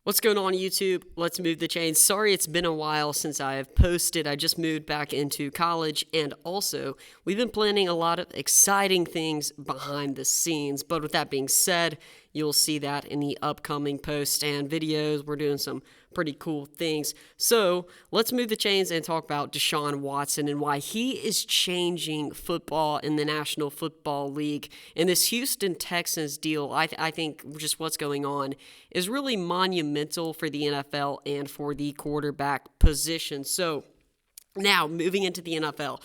What's going on, YouTube? Let's move the chains. Sorry it's been a while since I have posted. I just moved back into college, and also we've been planning a lot of exciting things behind the scenes. But with that being said, you'll see that in the upcoming posts and videos. We're doing some pretty cool things. So let's move the chains and talk about Deshaun Watson and why he is changing football in the National Football League. And this Houston Texans deal, I think just what's going on is really monumental for the NFL and for the quarterback position. So now, moving into the NFL,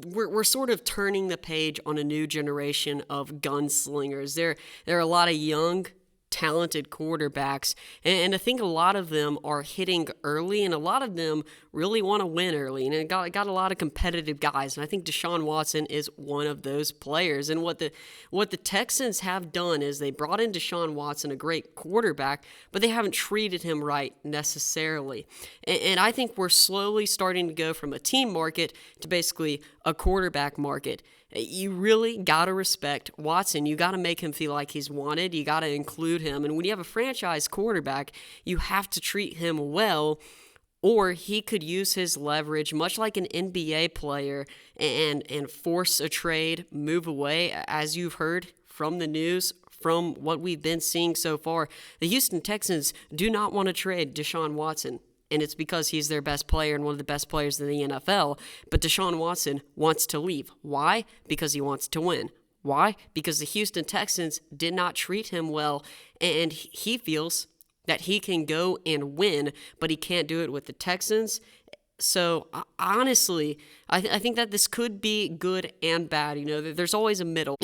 we're sort of turning the page on a new generation of gunslingers. There are a lot of young, talented quarterbacks, and I think a lot of them are hitting early, and a lot of them really want to win early, and it got a lot of competitive guys, and I think Deshaun Watson is one of those players. And what the Texans have done is they brought in Deshaun Watson, a great quarterback, but they haven't treated him right necessarily, and I think we're slowly starting to go from a team market to basically a quarterback market. You really got to respect Watson. You got to make him feel like he's wanted. You got to include him. And when you have a franchise quarterback, you have to treat him well, or he could use his leverage, much like an NBA player, and force a trade, move away. As you've heard from the news, from what we've been seeing so far, the Houston Texans do not want to trade Deshaun Watson. And it's because he's their best player and one of the best players in the NFL. But Deshaun Watson wants to leave. Why? Because he wants to win. Why? Because the Houston Texans did not treat him well, and he feels that he can go and win, but he can't do it with the Texans. So honestly, I think that this could be good and bad. There's always a middle.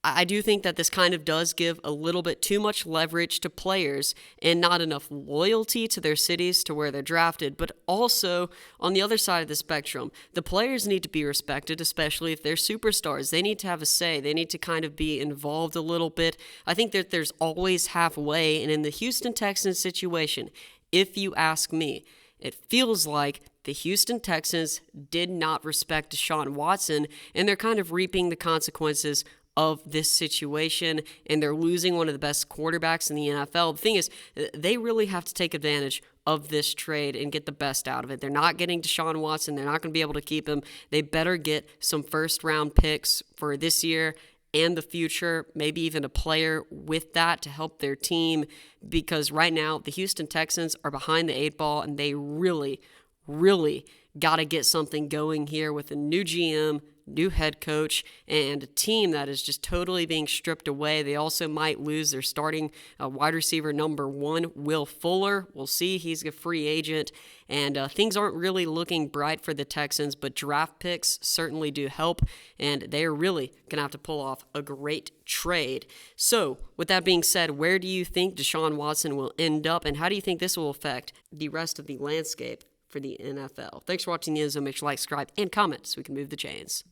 I do think that this kind of does give a little bit too much leverage to players and not enough loyalty to their cities to where they're drafted. But also, on the other side of the spectrum, the players need to be respected, especially if they're superstars. They need to have a say. They need to kind of be involved a little bit. I think that there's always halfway. And in the Houston Texans situation, if you ask me, it feels like the Houston Texans did not respect Deshaun Watson, and they're kind of reaping the consequences of this situation, and they're losing one of the best quarterbacks in the NFL. The thing is, they really have to take advantage of this trade and get the best out of it. They're not getting Deshaun Watson. They're not going to be able to keep him. They better get some first-round picks for this year and the future, maybe even a player with that to help their team, because right now the Houston Texans are behind the eight ball, and they really, really got to get something going here with a new GM, new head coach, and a team that is just totally being stripped away. They also might lose their starting wide receiver number 1, Will Fuller. We'll see. He's a free agent, and things aren't really looking bright for the Texans, but draft picks certainly do help, and they're really going to have to pull off a great trade. So, with that being said, where do you think Deshaun Watson will end up, and how do you think this will affect the rest of the landscape for the NFL? Thanks for watching the EndZone. Make sure to like, subscribe, and comment so we can move the chains.